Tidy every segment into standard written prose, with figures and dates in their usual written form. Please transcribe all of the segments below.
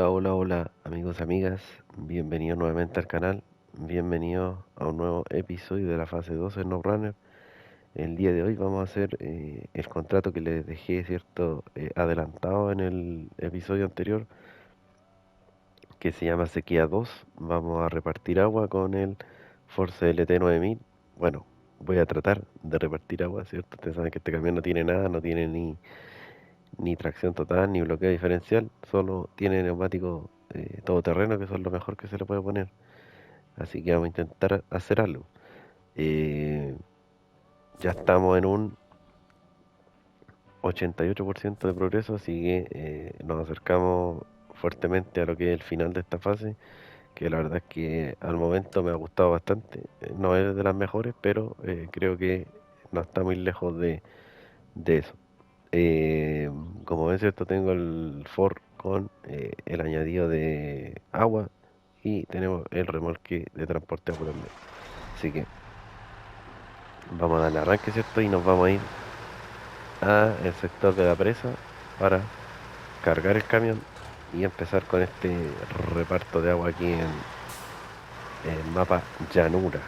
Hola, hola, hola, amigos y amigas. Bienvenidos nuevamente al canal. Bienvenidos a un nuevo episodio de la fase 2 de No Runner. El día de hoy vamos a hacer el contrato que les dejé, cierto, adelantado en el episodio anterior, que se llama Sequía 2. Vamos a repartir agua con el Force LT 9000. Bueno, voy a tratar de repartir agua, ¿cierto? Ustedes saben que este camión no tiene nada, no tiene ni tracción total, ni bloqueo diferencial, solo tiene neumáticos todoterreno, que son lo mejor que se le puede poner. Así que vamos a intentar hacer algo. Eh, ya estamos en un 88% de progreso, así que nos acercamos fuertemente a lo que es el final de esta fase, que la verdad es que al momento me ha gustado bastante. No es de las mejores, pero creo que no está muy lejos de eso. Eh, Como ven, cierto, tengo el Ford con el añadido de agua y tenemos el remolque de transporte por el medio. Así que vamos a darle arranque, cierto, y nos vamos a ir a el sector de la presa para cargar el camión y empezar con este reparto de agua aquí en el mapa llanura.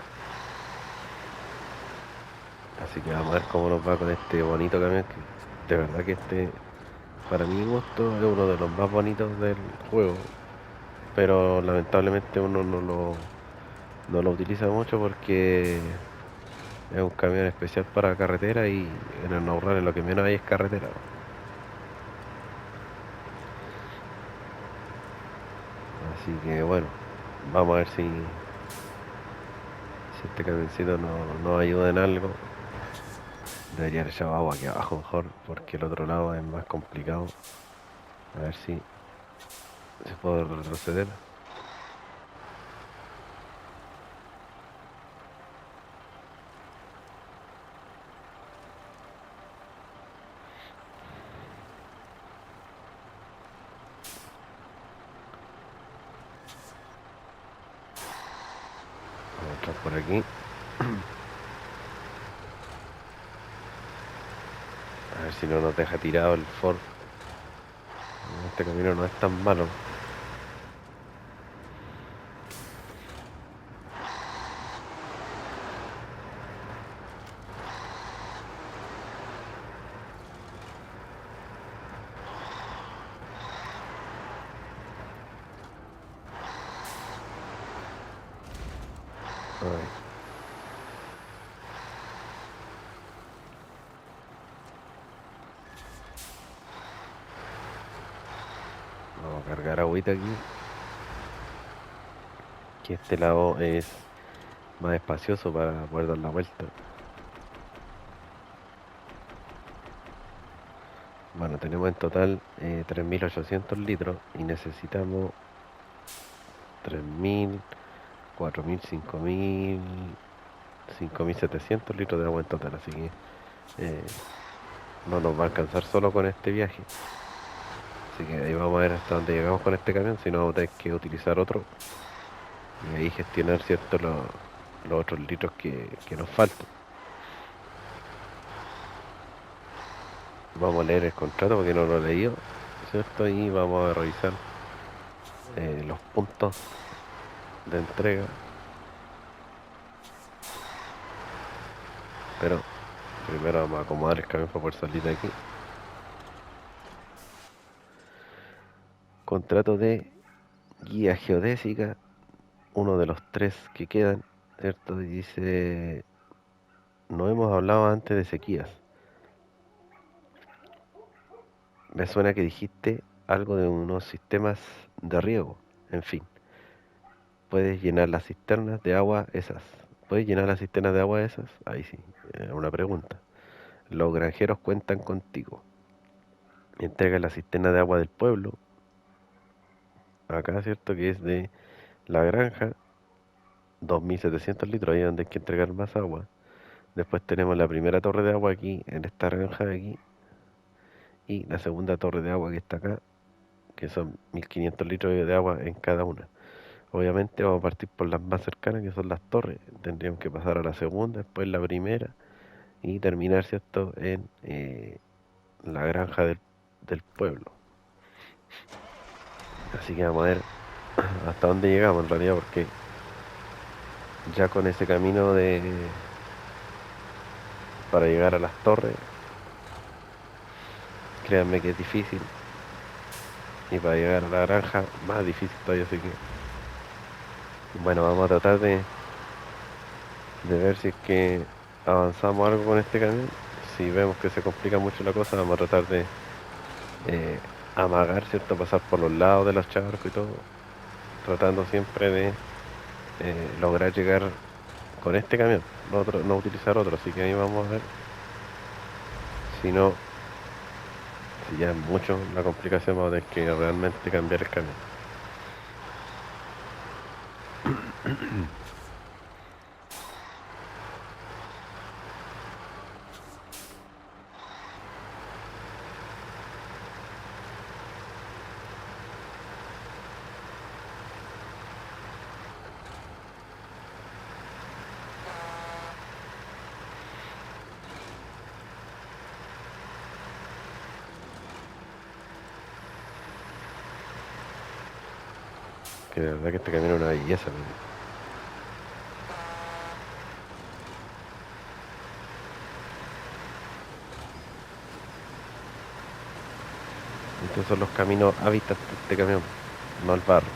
Así que vamos a ver cómo nos va con este bonito camión, que de verdad que para mi gusto es uno de los más bonitos del juego, pero lamentablemente uno no lo utiliza mucho porque es un camión especial para carretera, y en el no lo que menos hay es carretera. Así que bueno, vamos a ver si este camioncito nos ayuda en algo. Debería haber echado agua aquí abajo mejor, porque el otro lado es más complicado. A ver si se puede retroceder. Vamos a entrar por aquí. A ver si no nos deja tirado el Ford. Este camino no es tan malo. Ay, vamos a cargar agüita aquí, que este lado es más espacioso para poder dar la vuelta. Bueno, tenemos en total 3.800 litros y necesitamos 3.000, 4.000, 5.700 litros de agua en total, así que eh, no nos va a alcanzar solo con este viaje. Así que ahí vamos a ver hasta dónde llegamos con este camión, si no vamos a tener que utilizar otro y ahí gestionar, ¿cierto?, los otros litros que nos faltan. Vamos a leer el contrato porque no lo he leído, ¿cierto? Y vamos a revisar los puntos de entrega. Pero primero vamos a acomodar el camión para poder salir de aquí. Contrato de guía geodésica, uno de los tres que quedan, ¿cierto? Y dice, no hemos hablado antes de sequías. Me suena que dijiste algo de unos sistemas de riego. En fin, puedes llenar las cisternas de agua esas. ¿Puedes llenar las cisternas de agua esas? Ahí sí, una pregunta. Los granjeros cuentan contigo. Entrega la cisterna de agua del pueblo. Acá, ¿cierto? Que es de la granja. 2.700 litros, ahí es donde hay que entregar más agua. Después tenemos la primera torre de agua aquí, en esta granja de aquí. Y la segunda torre de agua que está acá, que son 1.500 litros de agua en cada una. Obviamente vamos a partir por las más cercanas, que son las torres. Tendríamos que pasar a la segunda, después la primera y terminar, ¿cierto?, en la granja del pueblo. Así que vamos a ver hasta dónde llegamos en realidad, porque ya con ese camino de para llegar a las torres, créanme que es difícil. Y para llegar a la granja, más difícil todavía, así que bueno, vamos a tratar de ver si es que avanzamos algo con este camión. Si vemos que se complica mucho la cosa, vamos a tratar de eh, amagar, ¿cierto? Pasar por los lados de los charcos y todo, tratando siempre de lograr llegar con este camión, no utilizar otro. Así que ahí vamos a ver si no, si ya es mucho la complicación, vamos a tener que realmente cambiar el camión. Que de verdad que este camión es una belleza, miren. Estos son los caminos hábitats de este camión, no el barro.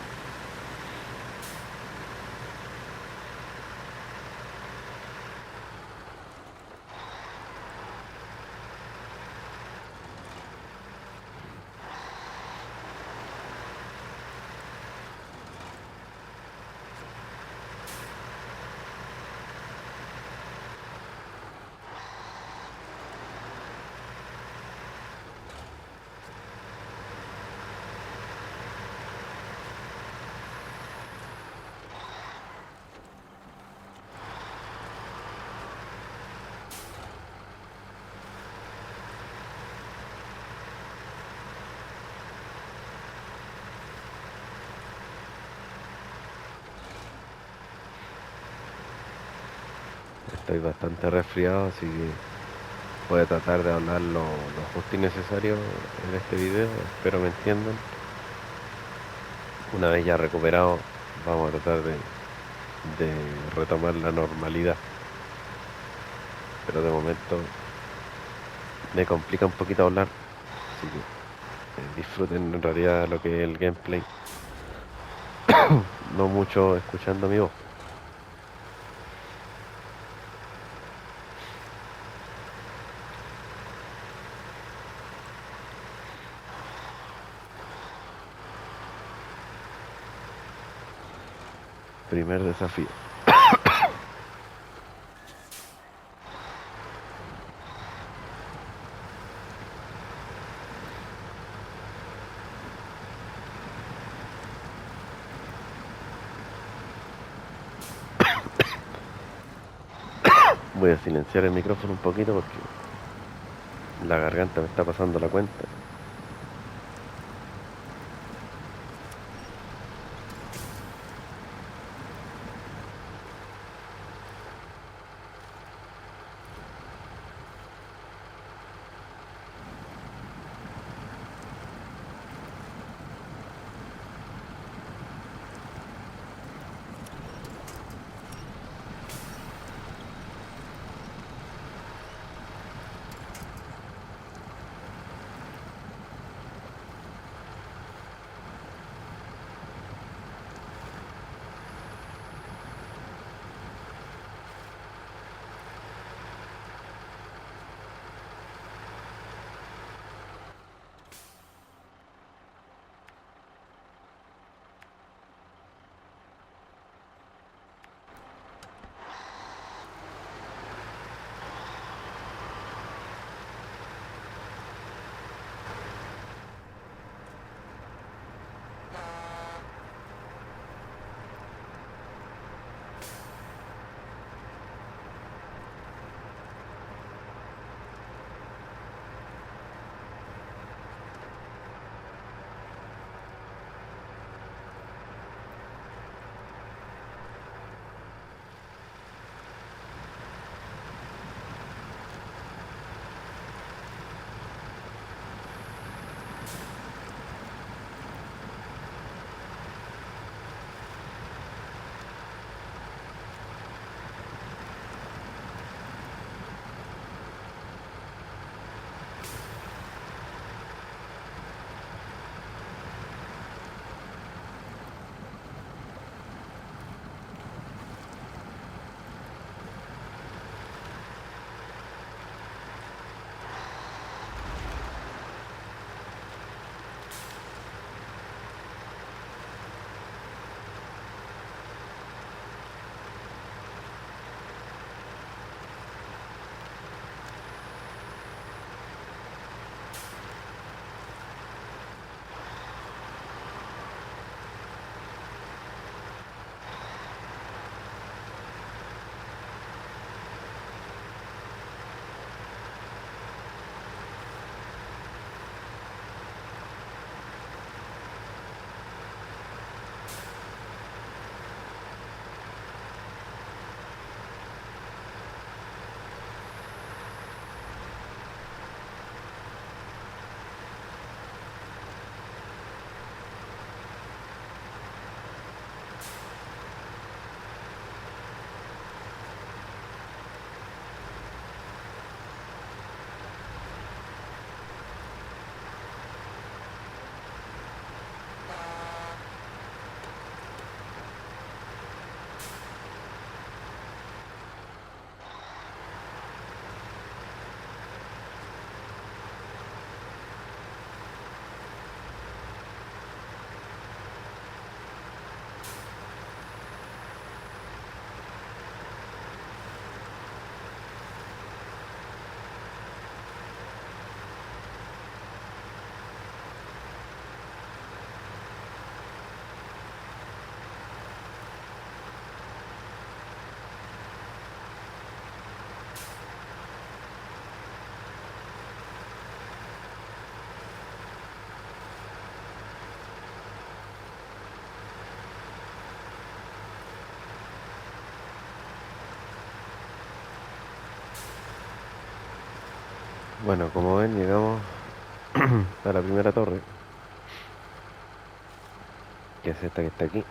Estoy bastante resfriado, así que voy a tratar de hablar lo justo y necesario en este video. Espero me entiendan. Una vez ya recuperado, vamos a tratar de retomar la normalidad. Pero de momento me complica un poquito hablar, así que disfruten en realidad lo que es el gameplay, no mucho escuchando mi voz. Primer desafío. Voy a silenciar el micrófono un poquito porque la garganta me está pasando la cuenta. Bueno, como ven, llegamos a la primera torre, que es esta que está aquí.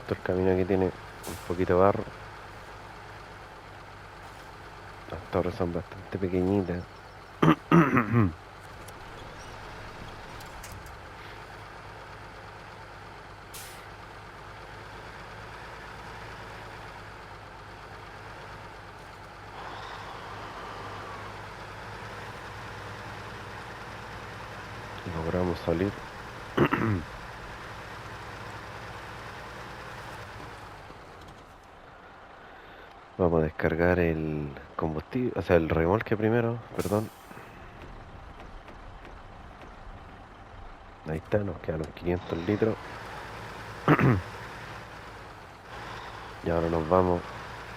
Todo el camino aquí tiene un poquito de barro. Las torres son bastante pequeñitas. Logramos salir. Vamos a descargar el combustible, o sea, el remolque primero, perdón. Ahí está, nos quedan los 500 litros. Y ahora nos vamos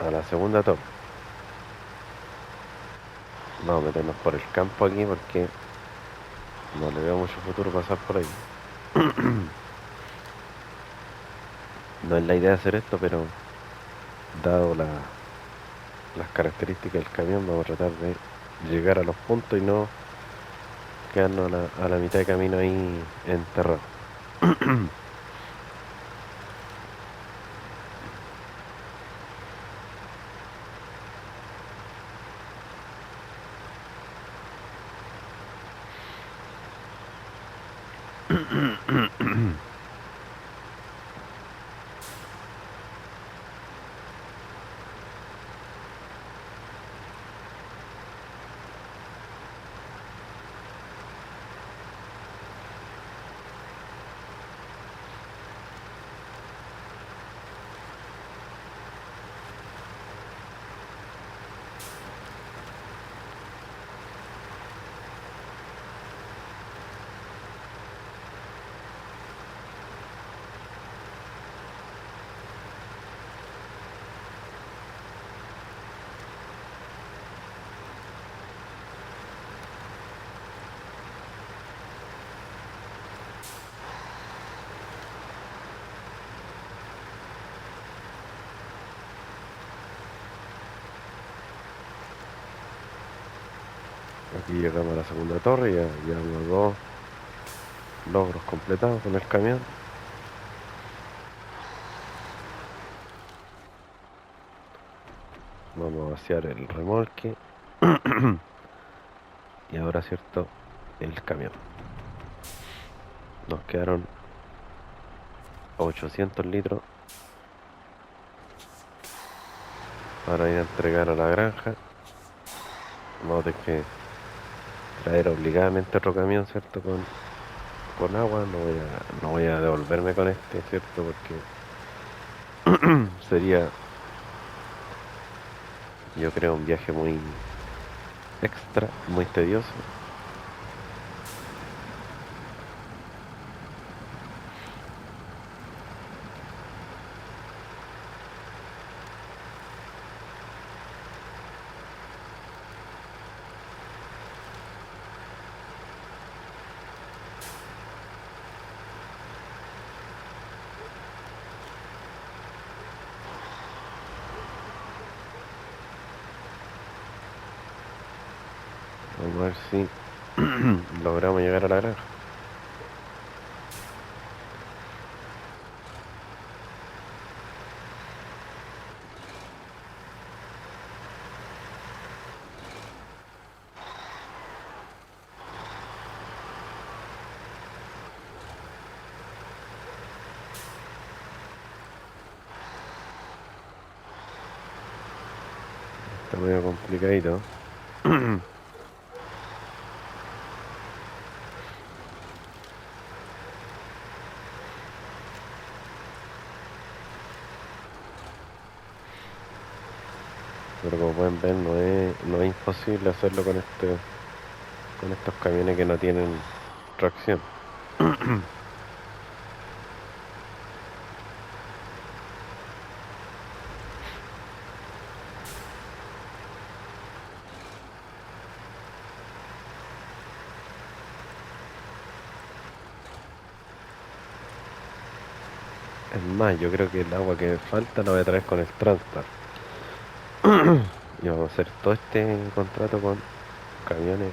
a la segunda torre. Vamos a meternos por el campo aquí porque no le veo mucho futuro pasar por ahí. No es la idea hacer esto, pero dado las características del camión, vamos a tratar de llegar a los puntos y no quedarnos a la mitad de camino ahí enterrados. Aquí llegamos a la segunda torre y ya llevamos dos logros completados con el camión. Vamos a vaciar el remolque. Y ahora, cierto, el camión. Nos quedaron 800 litros para ir a entregar a la granja. Vamos a tener que traer obligadamente otro camión, ¿cierto? Con agua. No voy a devolverme con este, ¿cierto? Porque sería, yo creo, un viaje muy extra, muy tedioso. Vamos a ver si logramos llegar a la granja. Está medio complicadito. Pero como pueden ver, no es imposible hacerlo con estos camiones que no tienen tracción. Es más, yo creo que el agua que me falta la voy a traer con el Transpar. Y vamos a hacer todo este contrato con camiones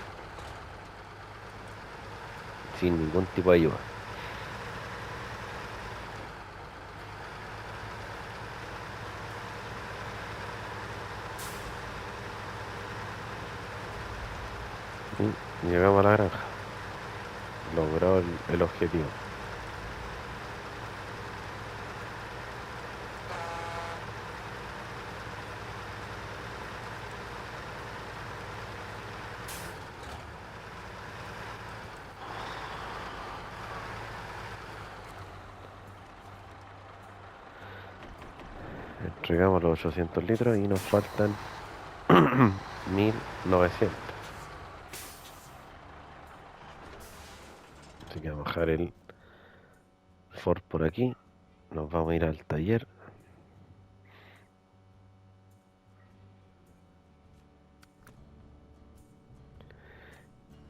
sin ningún tipo de ayuda. Y llegamos a la granja. Logró el objetivo. Entregamos los 800 litros y nos faltan 1900. Así que vamos a bajar el Ford por aquí. Nos vamos a ir al taller.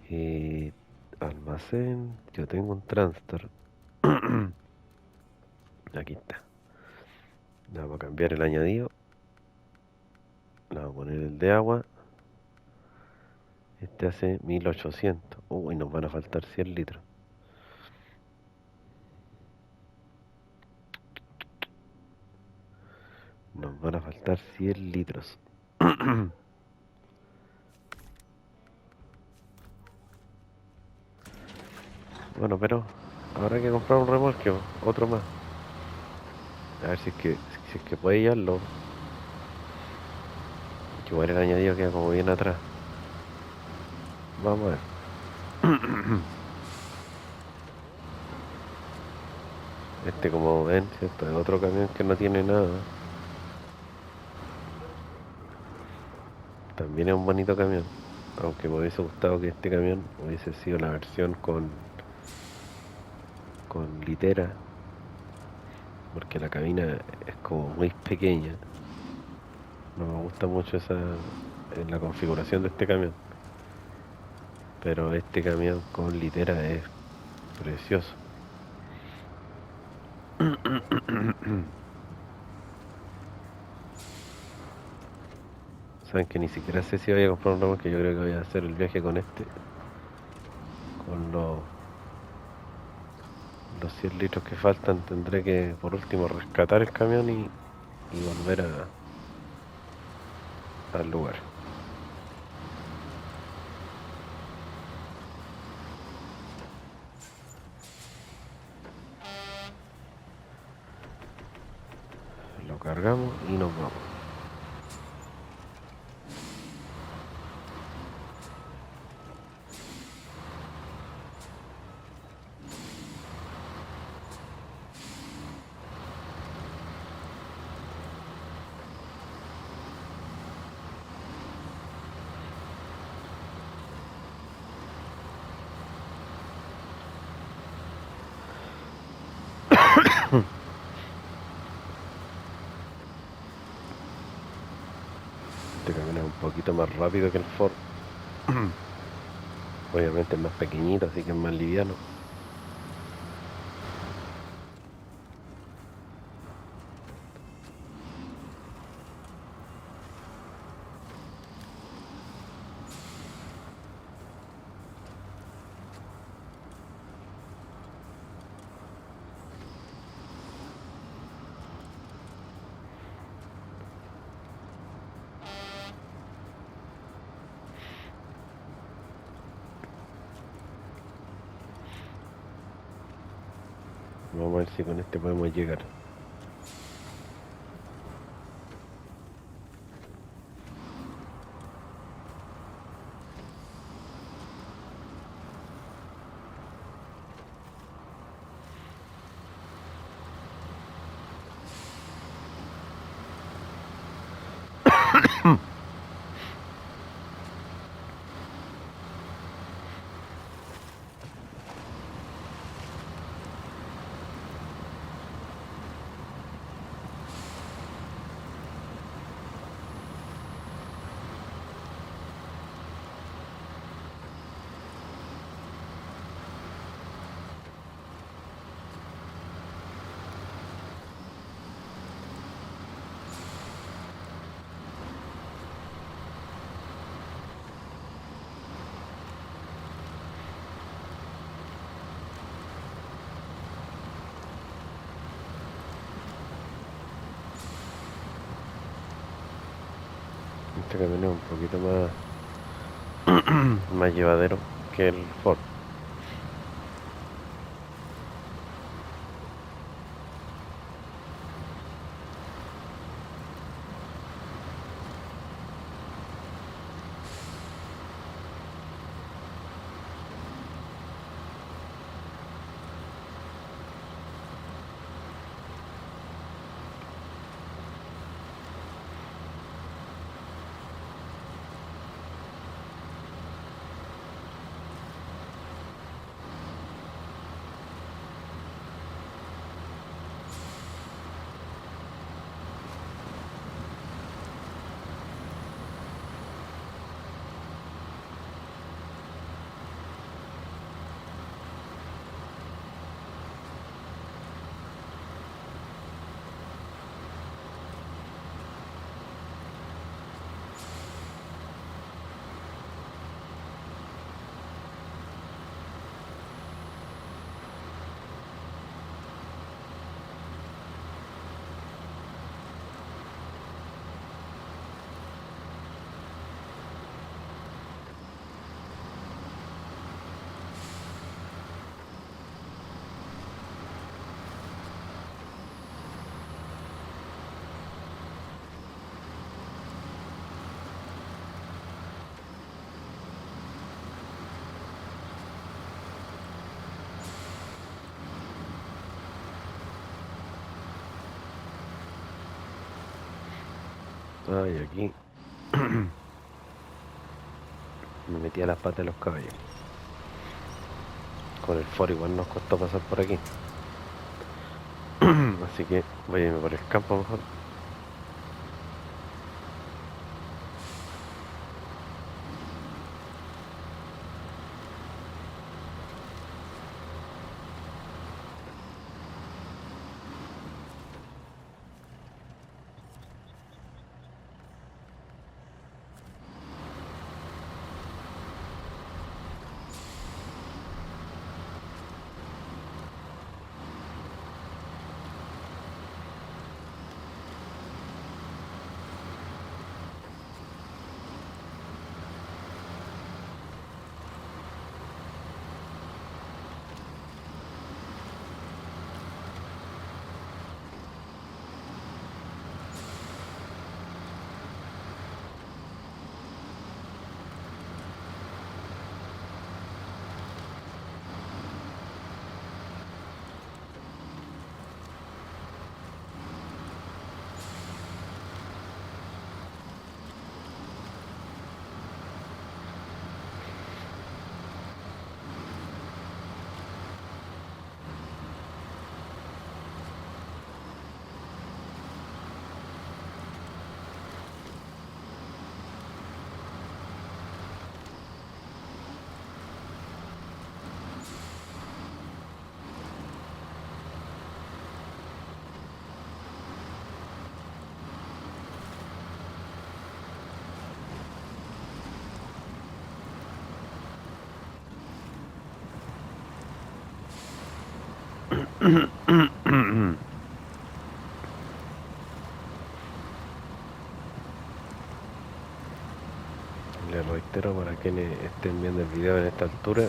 Y almacén. Yo tengo un Transtor. Aquí está. Le vamos a cambiar el añadido. Le vamos a poner el de agua. Este hace 1800. Uy, nos van a faltar 100 litros. Nos van a faltar 100 litros. Bueno, pero habrá que comprar un remolque, otro más. A ver si es que puede llevarlo. Que igual el añadido queda como bien atrás. Vamos a ver. Este, como ven, ¿cierto? Es otro camión que no tiene nada. También es un bonito camión. Aunque me hubiese gustado que este camión hubiese sido la versión con litera. Porque la cabina es como muy pequeña. No me gusta mucho esa en la configuración de este camión. Pero este camión con litera es precioso. Saben que ni siquiera sé si voy a comprar un remolque. Yo creo que voy a hacer el viaje con este. Con los 100 litros que faltan tendré que por último rescatar el camión y volver al lugar. Lo cargamos y nos vamos. Este camión es un poquito más rápido que el Ford. Obviamente es más pequeñito, así que es más liviano. Vamos a ver si con este podemos llegar. Este camión es un poquito más llevadero que el Ford. Ay, aquí me metí a las patas de los caballos. Con el Ford igual nos costó pasar por aquí. Así que voy a irme por el campo mejor. Les reitero para quienes estén viendo el video en esta altura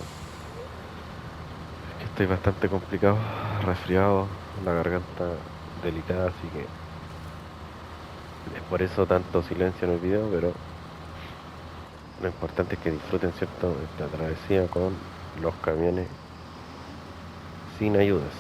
que estoy bastante complicado, resfriado, la garganta delicada, así que es por eso tanto silencio en el video, pero lo importante es que disfruten, ¿cierto?, esta travesía con los camiones sin ayudas.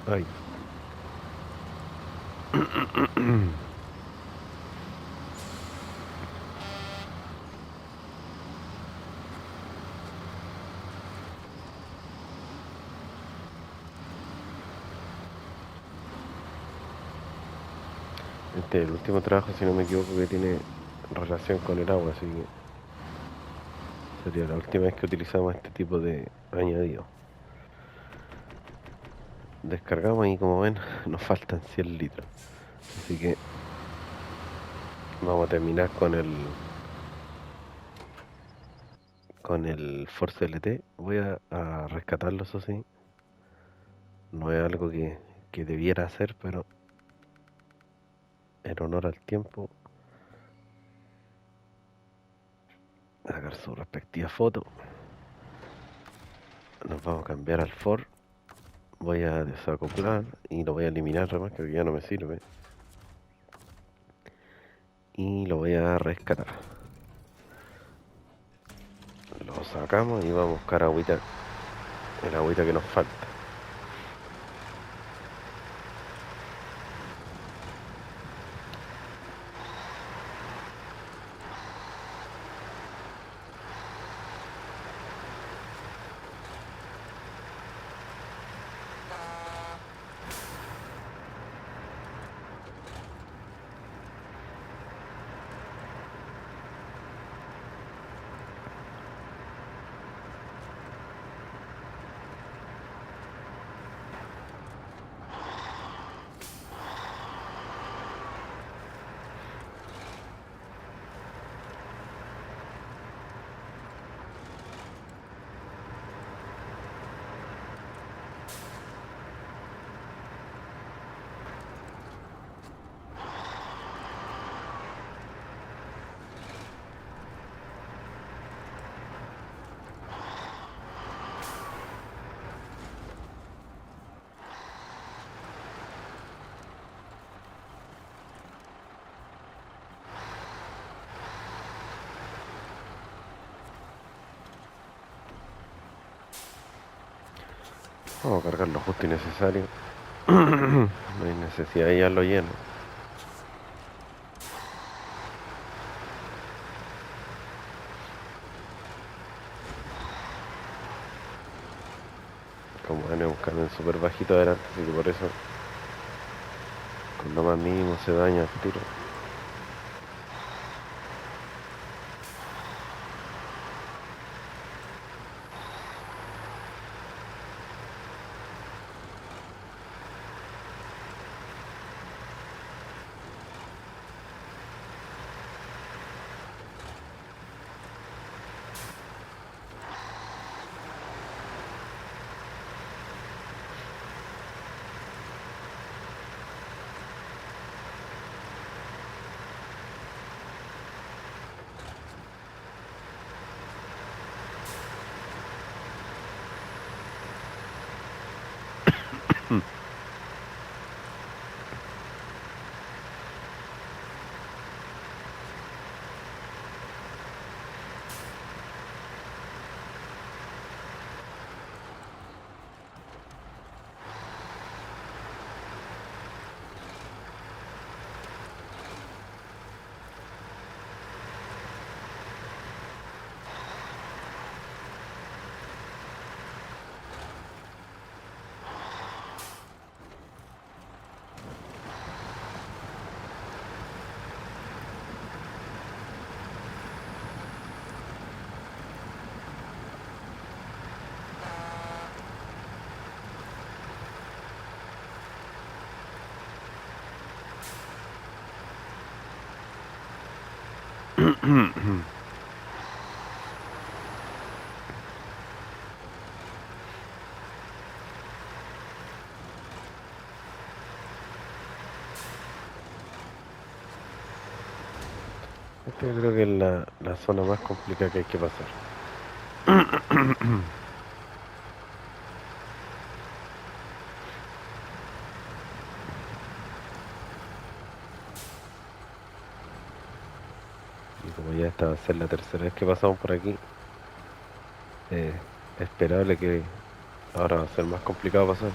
Ay. Este es el último trabajo, si no me equivoco, que tiene relación con el agua, así que sería la última vez que utilizamos este tipo de añadido. Descargamos y como ven, nos faltan 100 litros. Así que vamos a terminar con el Force LT. Voy a rescatarlo, eso sí. No es algo que debiera hacer, pero en honor al tiempo, sacar su respectiva foto. Nos vamos a cambiar al Ford. Voy a desacoplar y lo voy a eliminar, además que ya no me sirve. Y lo voy a rescatar. Lo sacamos y vamos a buscar agüita, el agüita que nos falta. Vamos a cargar lo justo y necesario. No hay necesidad de llevarlo lleno. Como ven, es un camión súper bajito adelante, así que por eso con lo más mínimo se daña el tiro. Esta yo creo que es la zona más complicada que hay que pasar. Y como ya esta va a ser la tercera vez que pasamos por aquí, es esperable que ahora va a ser más complicado pasar.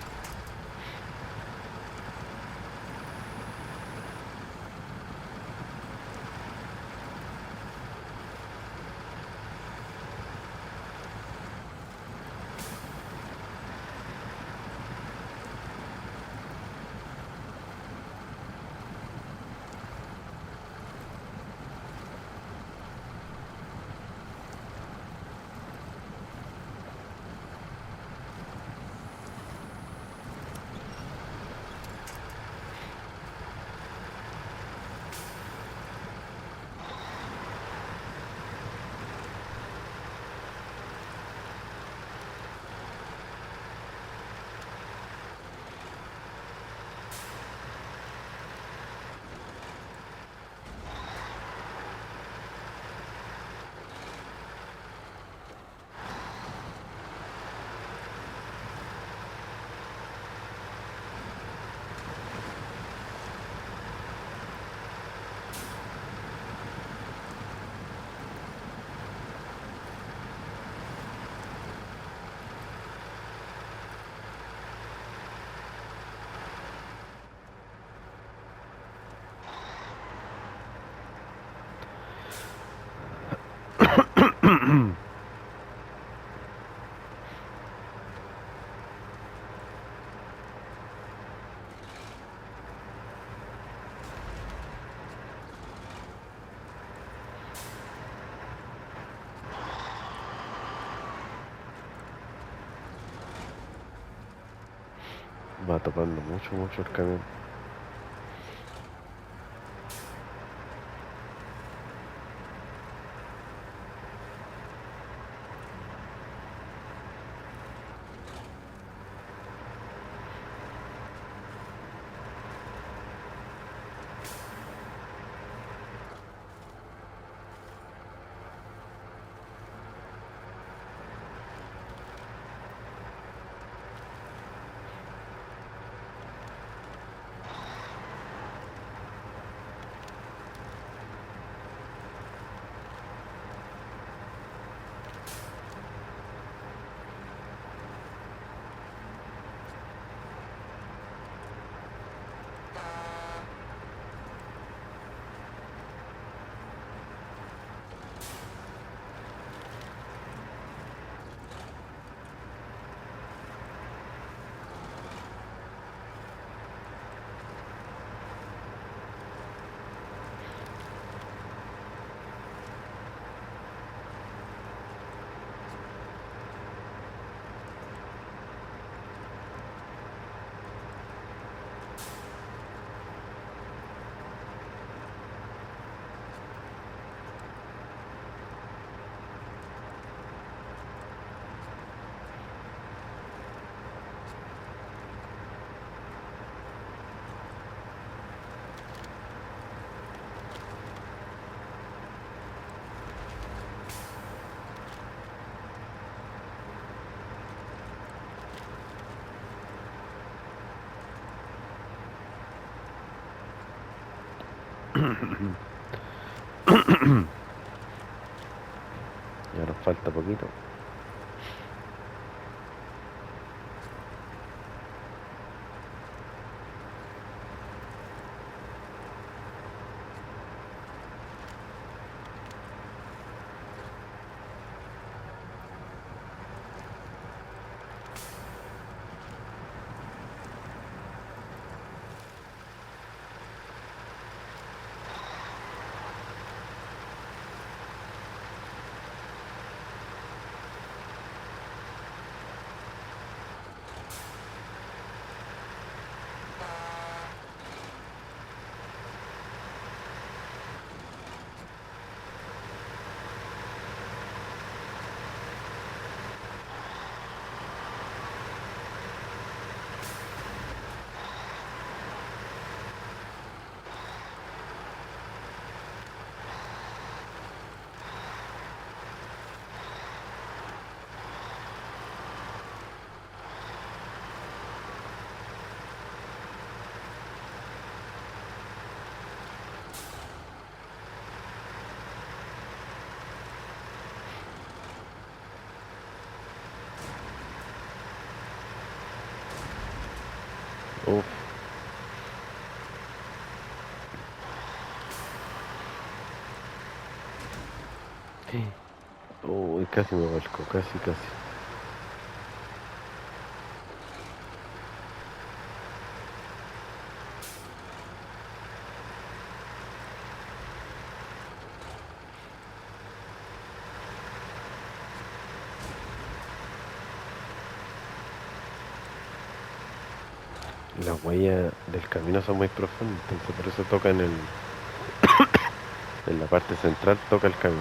Va topando mucho el camión. Ya nos falta poquito. Uf. Uy, casi me vuelco, casi. Las huellas del camino son muy profundas, entonces por eso toca en la parte central, toca el camino.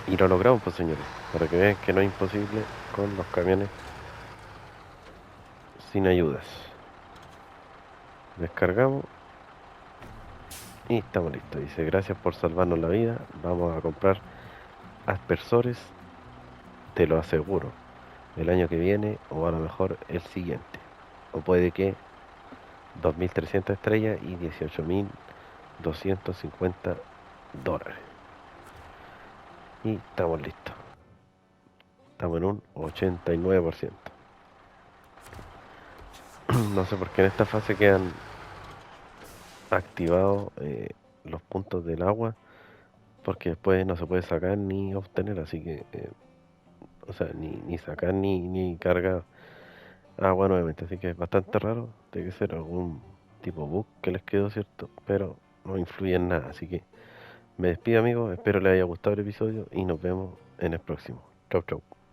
Y lo logramos, pues señores, para que vean que no es imposible con los camiones sin ayudas. Descargamos y estamos listos. Dice, gracias por salvarnos la vida, vamos a comprar aspersores, te lo aseguro, el año que viene o a lo mejor el siguiente. O puede que 2.300 estrellas y 18.250 dólares. Y estamos listos. Estamos en un 89%. No sé por qué en esta fase quedan activados los puntos del agua, porque después no se puede sacar ni obtener, así que, o sea, ni sacar ni cargar agua nuevamente, así que es bastante raro, debe ser algún tipo bug que les quedó, ¿cierto? Pero no influye en nada, así que me despido amigos, espero les haya gustado el episodio y nos vemos en el próximo. Chau, chau.